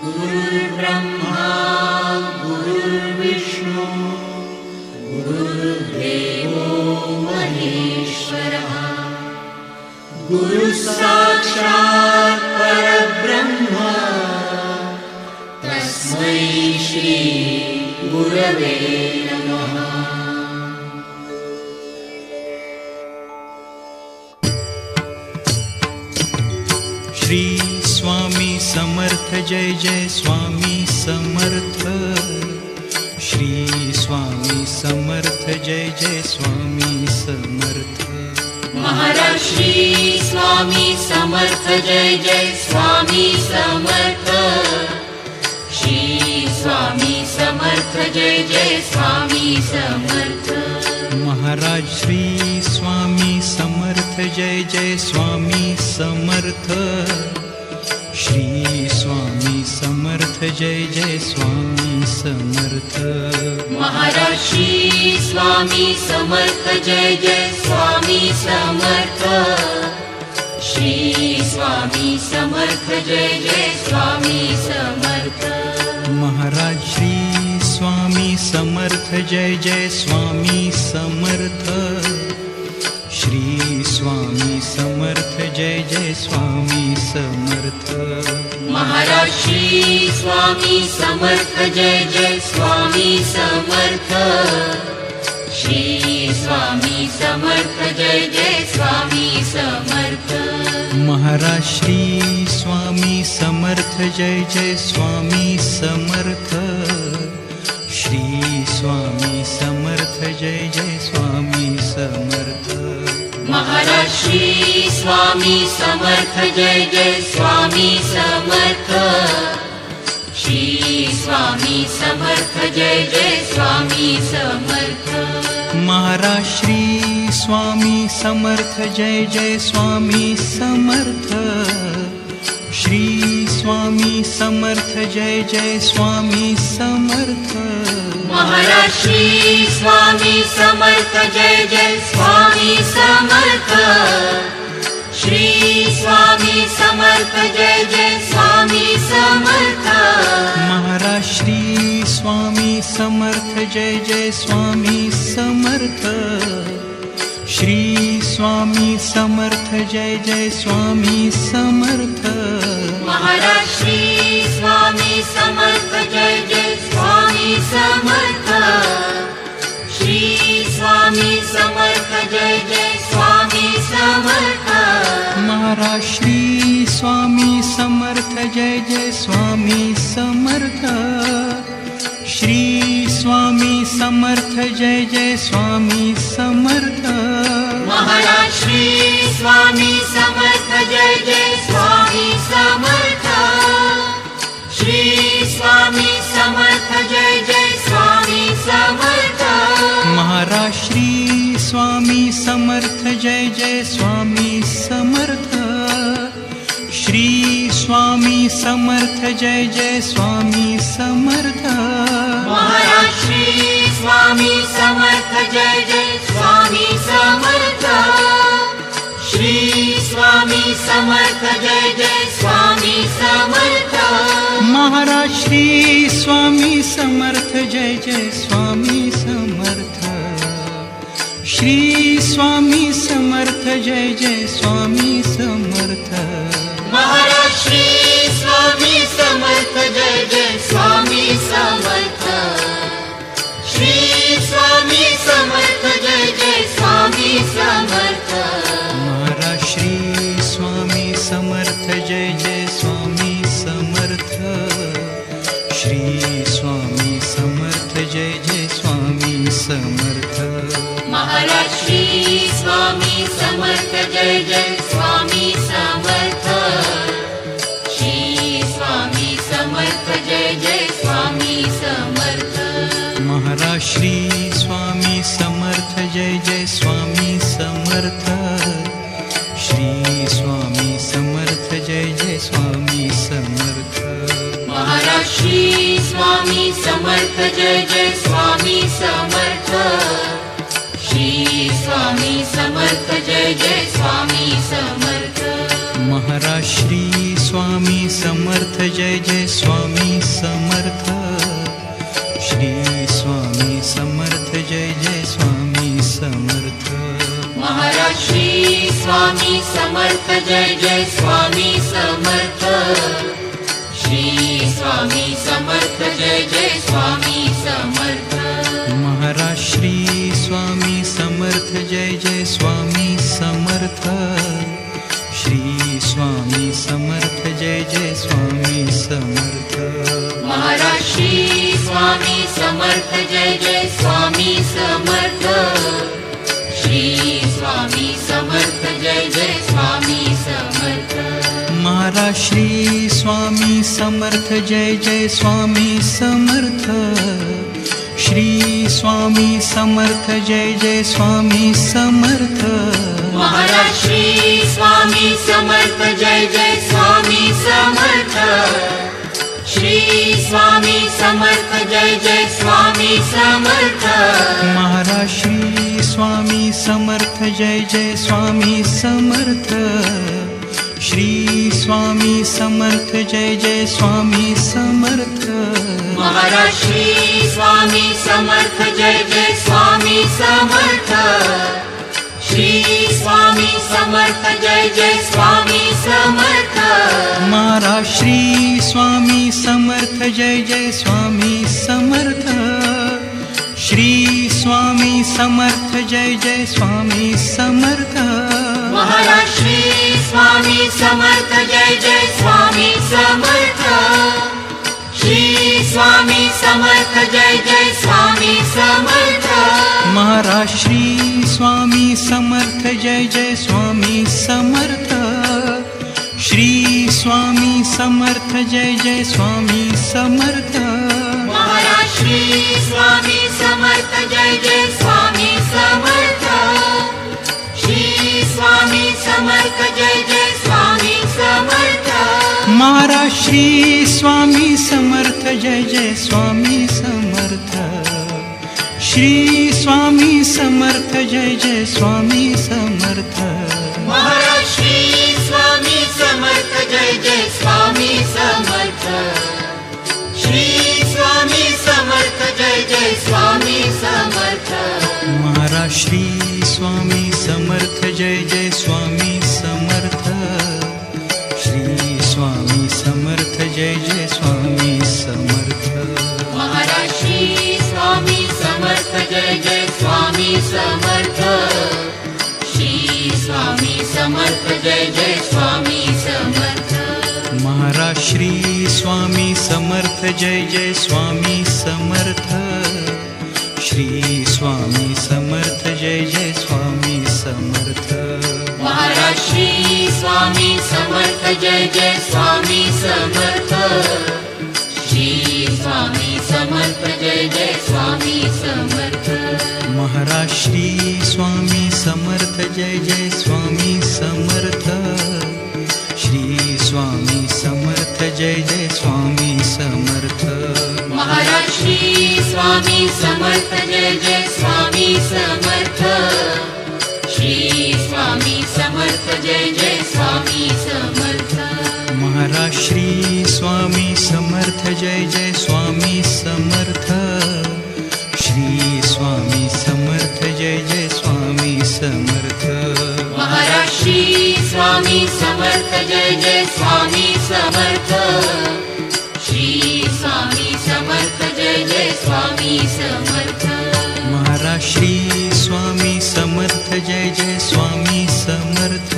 गुरुर्ब्रह्मा गुरुर्विष्णु गुरुर्देवो महेश्वरः गुरुसाक्षात् परब्रह्म तस्मै श्री गुरवे नमः। श्री स्वामी समर्थ जय जय स्वामी समर्थ। श्री स्वामी समर्थ जय जय स्वामी समर्थ। महाराज श्री स्वामी समर्थ जय जय स्वामी समर्थ। श्री स्वामी समर्थ जय जय स्वामी समर्थ। महाराज श्री स्वामी समर्थ जय जय स्वामी समर्थ। श्री स्वामी समर्थ जय जय स्वामी समर्थ। महाराज श्री स्वामी समर्थ जय जय स्वामी समर्थ। श्री स्वामी समर्थ जय जय स्वामी समर्थ। महाराज श्री स्वामी समर्थ जय जय स्वामी समर्थ। श्री स्वामी समर्थ जय जय स्वामी समर्थ। महाराज श्री स्वामी समर्थ जय जय स्वामी समर्थ। श्री स्वामी समर्थ जय जय स्वामी समर्थ। महाराज श्री स्वामी समर्थ जय जय स्वामी समर्थ। श्री स्वामी समर्थ जय जय स्वामी समर्थ। महाराज श्री स्वामी समर्थ जय जय स्वामी समर्थ। श्री स्वामी समर्थ जय जय स्वामी समर्थ। महाराज श्री स्वामी समर्थ जय जय स्वामी समर्थ। श्री स्वामी समर्थ जय जय स्वामी समर्थ। महाराज श्री स्वामी समर्थ जय जय स्वामी समर्थ। श्री स्वामी समर्थ जय जय स्वामी समर्थ। महाराज श्री स्वामी समर्थ जय जय स्वामी समर्थ। श्री स्वामी समर्थ जय जय स्वामी समर्थ। महाराज श्री स्वामी समर्थ जय जय स्वामी समर्थ। श्री स्वामी समर्थ जय जय स्वामी समर्थ। महाराज श्री स्वामी समर्थ जय जय स्वामी समर्थ। श्री स्वामी समर्थ जय जय स्वामी समर्थ। महाराज श्री स्वामी समर्थ जय जय स्वामी समर्थ। श्री स्वामी समर्थ जय जय स्वामी समर्थ। महाराज श्री स्वामी समर्थ जय जय स्वामी समर्थ। श्री स्वामी समर्थ जय जय स्वामी समर्थ। महाराज श्री स्वामी समर्थ जय जय स्वामी समर्थ। श्री स्वामी समर्थ जय जय स्वामी समर्थ। महाराज श्री स्वामी समर्थ जय जय स्वामी समर्थ। श्री स्वामी समर्थ जय जय स्वामी समर्थ। महाराज श्री स्वामी समर्थ जय जय स्वामी समर्थ। श्री स्वामी समर्थ जय जय स्वामी समर्थ। महाराज श्री स्वामी समर्थ जय जय स्वामी समर्थ। श्री स्वामी समर्थ जय जय स्वामी समर्थ। महाराज श्री स्वामी समर्थ जय जय स्वामी समर्थ। श्री स्वामी समर्थ जय जय स्वामी समर्थ। महाराज श्री स्वामी समर्थ जय जय स्वामी समर्थ। श्री स्वामी समर्थ जय जय स्वामी समर्थ। महाराज श्री स्वामी समर्थ जय जय स्वामी समर्थ। श्री स्वामी समर्थ जय जय स्वामी समर्थ महाराज श्री स्वामी समर्थ जय जय स्वामी समर्थ श्री स्वामी समर्थ जय जय स्वामी समर्थ महाराज श्री स्वामी समर्थ जय जय स्वामी समर्थ श्री स्वामी समर्थ जय जय स्वामी समर्थ महाराज श्री स्वामी समर्थ जय जय स्वामी समर्थ श्री स्वामी समर्थ जय जय स्वामी समर्थ महाराज श्री स्वामी समर्थ जय जय स्वामी समर्थ श्री स्वामी समर्थ जय जय स्वामी समर्थ महाराज श्री स्वामी समर्थ जय जय स्वामी समर्थ श्री स्वामी समर्थ जय जय स्वामी समर्थ महाराज श्री स्वामी समर्थ जय जय स्वामी समर्थ श्री स्वामी समर्थ जय जय स्वामी समर्थ महाराज श्री स्वामी समर्थ जय जय स्वामी समर्थ श्री स्वामी समर्थ जय जय स्वामी समर्थ महाराज श्री स्वामी समर्थ जय जय स्वामी समर्थ श्री स्वामी समर्थ जय जय स्वामी समर्थ महाराज श्री स्वामी समर्थ जय जय स्वामी समर्थ श्री स्वामी समर्थ जय जय स्वामी समर्थ महाराज श्री स्वामी समर्थ जय जय स्वामी समर्थ श्री स्वामी समर्थ जय जय स्वामी समर्थ महाराज श्री स्वामी समर्थ जय जय स्वामी समर्थ श्री स्वामी समर्थ जय जय स्वामी समर्थ महाराज श्री स्वामी समर्थ जय जय स्वामी समर्थ श्री स्वामी समर्थ जय जय स्वामी समर्थ महाराज श्री स्वामी समर्थ जय जय स्वामी समर्थ श्री स्वामी समर्थ जय जय स्वामी समर्थ महाराज श्री स्वामी समर्थ जय जय स्वामी समर्थ श्री स्वामी समर्थ जय जय स्वामी समर्थ महाराज श्री स्वामी समर्थ जय जय स्वामी समर्थ श्री स्वामी समर्थ जय जय स्वामी समर्थ महाराज श्री स्वामी समर्थ जय जय स्वामी समर्थ श्री स्वामी समर्थ जय जय स्वामी समर्थ महाराज श्री स्वामी समर्थ जय जय स्वामी समर्थ श्री स्वामी समर्थ जय जय स्वामी समर्थ महाराज श्री स्वामी समर्थ जय जय स्वामी समर्थ श्री स्वामी समर्थ जय जय स्वामी समर्थ महाराज श्री स्वामी समर्थ जय जय स्वामी समर्थ श्री स्वामी समर्थ जय जय स्वामी समर्थ महाराज श्री स्वामी समर्थ जय जय स्वामी समर्थ श्री स्वामी समर्थ जय जय स्वामी समर्थ महाराज श्री स्वामी समर्थ जय जय स्वामी समर्थ श्री स्वामी समर्थ जय जय स्वामी समर्थ महाराज श्री स्वामी समर्थ जय जय स्वामी समर्थ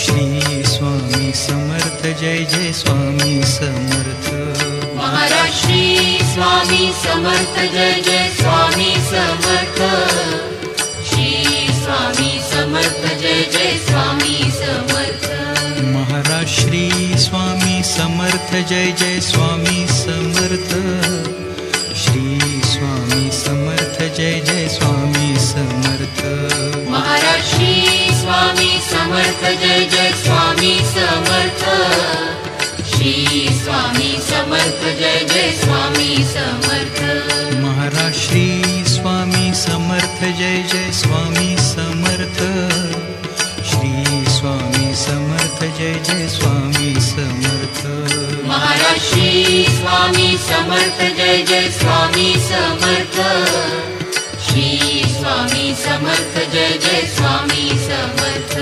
श्री स्वामी समर्थ जय जय स्वामी समर्थ महाराज श्री स्वामी समर्थ जय जय स्वामी समर्थ श्री स्वामी समर्थ जय जय स्वामी समर्थ महाराज श्री स्वामी समर्थ जय जय स्वामी समर्थ श्री स्वामी समर्थ जय जय स्वामी समर्थ महाराज श्री स्वामी समर्थ जय जय स्वामी समर्थ श्री स्वामी समर्थ जय जय स्वामी समर्थ महाराज श्री स्वामी समर्थ जय जय स्वामी समर्थ श्री स्वामी समर्थ जय जय स्वामी समर्थ महाराज श्री स्वामी समर्थ जय जय स्वामी समर्थ श्री स्वामी समर्थ जय जय स्वामी समर्थ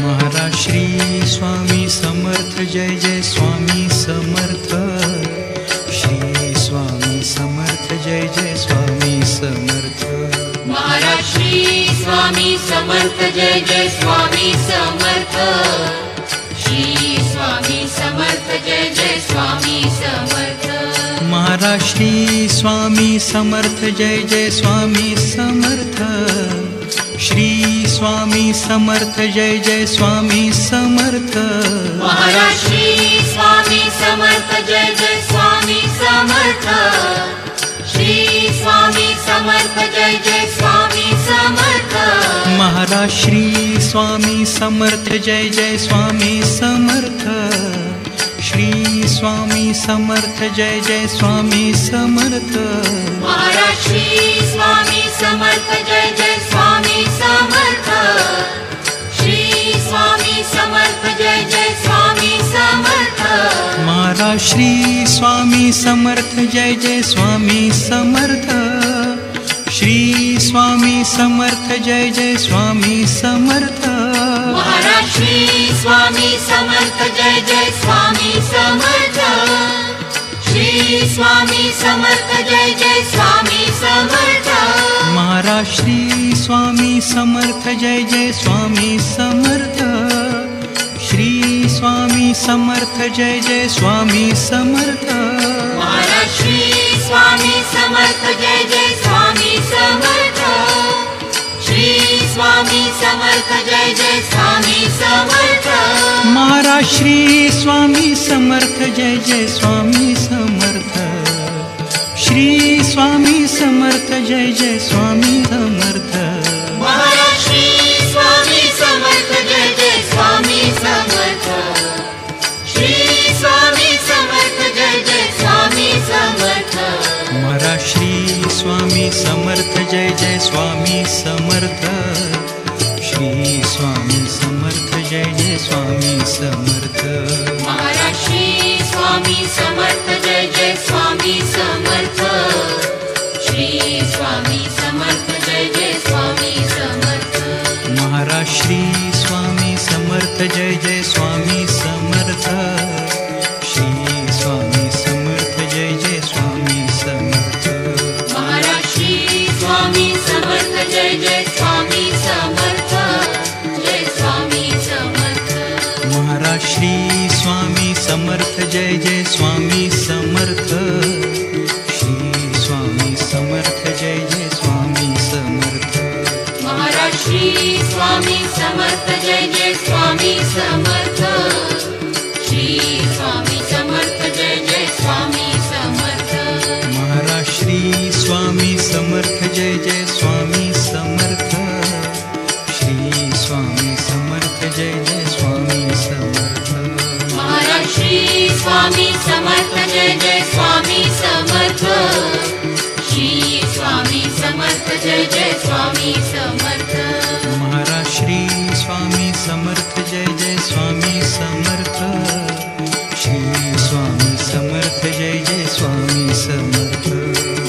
महाराज श्री स्वामी समर्थ जय जय स्वामी समर्थ श्री स्वामी समर्थ जय जय स्वामी समर्थ महाराज श्री स्वामी समर्थ जय जय स्वामी समर्थ श्री स्वामी समर्थ जय जय स्वामी समर्थ महाराज श्री स्वामी समर्थ जय जय स्वामी समर्थ श्री स्वामी समर्थ जय जय स्वामी समर्थ महाराज श्री स्वामी समर्थ जय जय स्वामी समर्थ श्री स्वामी समर्थ जय जय स्वामी समर्थ महाराज श्री स्वामी समर्थ जय जय स्वामी समर्थ श्री स्वामी समर्थ जय जय स्वामी समर्थ महाराज श्री स्वामी समर्थ जय जय स्वामी समर्थ श्री स्वामी समर्थ जय जय स्वामी समर्थ महाराज श्री स्वामी समर्थ जय जय स्वामी समर्थ श्री स्वामी समर्थ जय जय स्वामी समर्थ महाराज श्री स्वामी समर्थ जय जय स्वामी समर्थ श्री स्वामी समर्थ जय जय स्वामी समर्थ महाराज श्री स्वामी समर्थ जय जय स्वामी समर्थ श्री स्वामी समर्थ जय जय स्वामी समर्थ महाराज श्री स्वामी समर्थ जय जय स्वामी समर्थ श्री स्वामी समर्थ जय जय स्वामी समर्थ महाराज श्री स्वामी समर्थ जय जय स्वामी समर्थ श्री स्वामी समर्थ जय जय स्वामी समर्थ महाराज श्री स्वामी समर्थ जय जय स्वामी समर्थ श्री स्वामी समर्थ जय जय स्वामी समर्थ महाराज श्री स्वामी समर्थ जय जय स्वामी समर्थ श्री स्वामी समर्थ जय जय स्वामी समर्थ महाराज श्री स्वामी समर्थ जय जय स्वामी समर्थ श्री स्वामी समर्थ जय जय स्वामी समर्थ महाराज श्री स्वामी समर्थ जय जय स्वामी समर्थ श्री स्वामी समर्थ जय जय स्वामी समर्थ महाराज श्री स्वामी समर्थ जय जय स्वामी समर्थ जय स्वामी समर्थ महाराज श्री स्वामी समर्थ जय जय स्वामी समर्थ श्री स्वामी समर्थ जय जय स्वामी समर्थ महाराज श्री स्वामी समर्थ जय जय स्वामी समर्थ श्री स्वामी समर्थ जय जय स्वामी समर्थ महाराज श्री स्वामी समर्थ जय जय स्वामी समर्थ श्री स्वामी समर्थ जय जय स्वामी समर्थ महाराज श्री स्वामी समर्थ जय जय स्वामी समर्थ श्री स्वामी समर्थ जय जय स्वामी समर्थ महाराज श्री स्वामी समर्थ जय जय स्वामी समर्थ श्री स्वामी समर्थ जय जय स्वामी समर्थ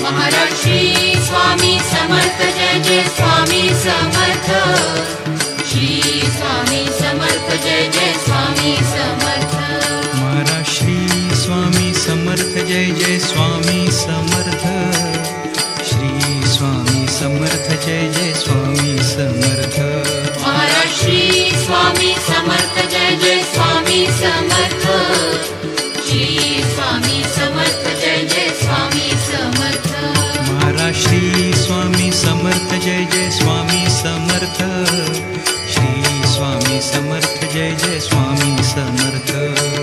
महाराज श्री स्वामी समर्थ जय जय स्वामी समर्थ श्री स्वामी समर्थ जय जय स्वामी समर्थ महाराज श्री स्वामी समर्थ जय जय स्वामी समर्थ श्री स्वामी समर्थ जय जय स्वामी समर्थ महाराज श्री स्वामी समर्थ जय जय स्वामी समर्थ श्री स्वामी समर्थ जय जय स्वामी समर्थ महाराज श्री स्वामी समर्थ जय जय स्वामी समर्थ श्री स्वामी समर्थ जय जय स्वामी समर्थ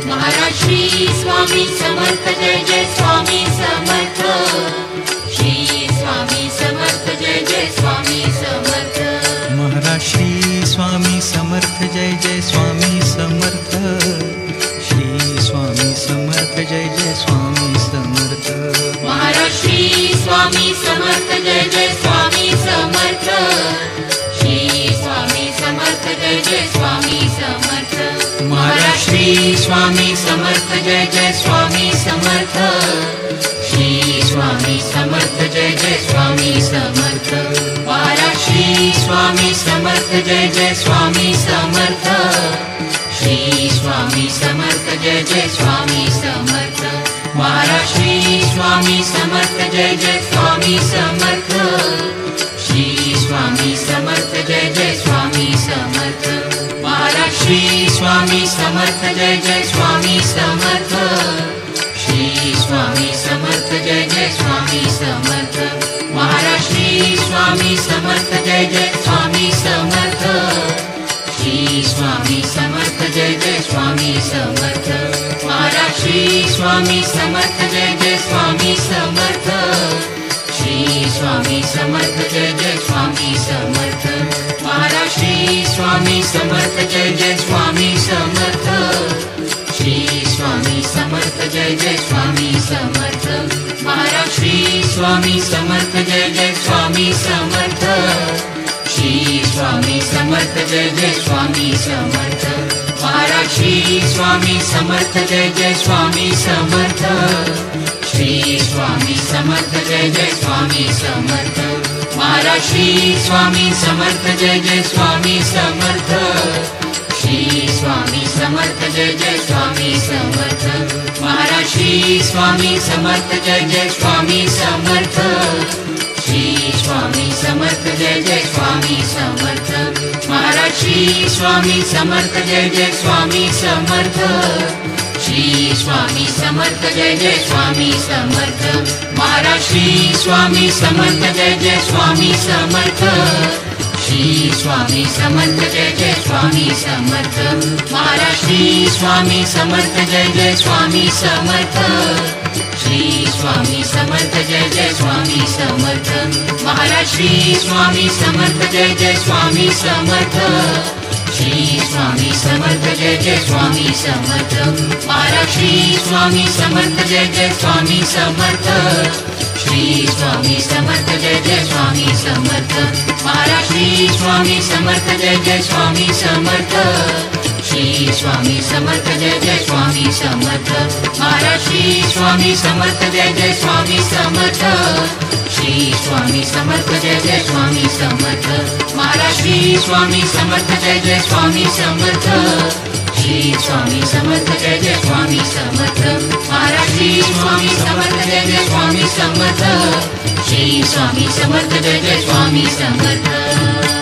महाराज श्री स्वामी समर्थ जय जय स्वामी समर्थ श्री स्वामी समर्थ जय जय स्वामी समर्थ महाराज श्री स्वामी समर्थ जय जय स्वामी समर्थ श्री स्वामी समर्थ जय जय स्वामी समर्थ महाराज श्री स्वामी समर्थ जय जय स्वामी समर्थ श्री स्वामी समर्थ जय जय स्वामी समर्थ महाराज श्री श्री स्वामी समर्थ जय जय स्वामी समर्थ श्री स्वामी समर्थ जय जय स्वामी समर्थ महाराज श्री स्वामी समर्थ जय जय स्वामी समर्थ श्री स्वामी समर्थ जय जय स्वामी समर्थ महाराज श्री स्वामी समर्थ जय जय स्वामी समर्थ श्री स्वामी समर्थ जय जय स्वामी समर्थ महाराज श्री स्वामी समर्थ जय जय स्वामी समर्थ श्री स्वामी समर्थ जय जय स्वामी समर्थ महाराज श्री स्वामी समर्थ जय जय स्वामी समर्थ श्री स्वामी समर्थ जय जय स्वामी समर्थ महाराज श्री स्वामी समर्थ जय जय स्वामी समर्थ श्री स्वामी समर्थ जय जय स्वामी समर्थ महाराज श्री स्वामी समर्थ जय जय स्वामी समर्थ श्री स्वामी समर्थ जय जय स्वामी समर्थ महाराज श्री स्वामी समर्थ जय जय स्वामी समर्थ श्री स्वामी समर्थ जय जय स्वामी समर्थ महाराज श्री स्वामी समर्थ जय जय स्वामी समर्थ श्री स्वामी समर्थ जय जय स्वामी समर्थ महाराज श्री स्वामी समर्थ जय जय स्वामी समर्थ श्री स्वामी समर्थ जय जय स्वामी समर्थ महाराज श्री स्वामी समर्थ जय जय स्वामी समर्थ श्री स्वामी समर्थ जय जय स्वामी समर्थ महाराज श्री स्वामी समर्थ जय जय स्वामी समर्थ श्री स्वामी समर्थ जय जय स्वामी समर्थ महाराज श्री स्वामी समर्थ जय जय स्वामी समर्थ श्री स्वामी समर्थ जय जय स्वामी समर्थ महाराज श्री स्वामी समर्थ जय जय स्वामी समर्थ श्री स्वामी समर्थ जय जय स्वामी समर्थ महाराज श्री स्वामी समर्थ जय जय स्वामी समर्थ श्री स्वामी समर्थ जय जय स्वामी समर्थ महाराज श्री स्वामी समर्थ जय जय स्वामी समर्थ श्री स्वामी समर्थ जय जय स्वामी समर्थ महाराज श्री स्वामी समर्थ जय जय स्वामी समर्थ श्री स्वामी समर्थ जय जय स्वामी समर्थ महाराज श्री स्वामी समर्थ जय जय स्वामी समर्थ श्री स्वामी समर्थ जय जय स्वामी समर्थ महाराज श्री स्वामी समर्थ जय जय स्वामी समर्थ श्री स्वामी समर्थ जय जय स्वामी समर्थ महाराज श्री स्वामी समर्थ जय जय स्वामी समर्थ श्री स्वामी समर्थ जय जय स्वामी समर्थ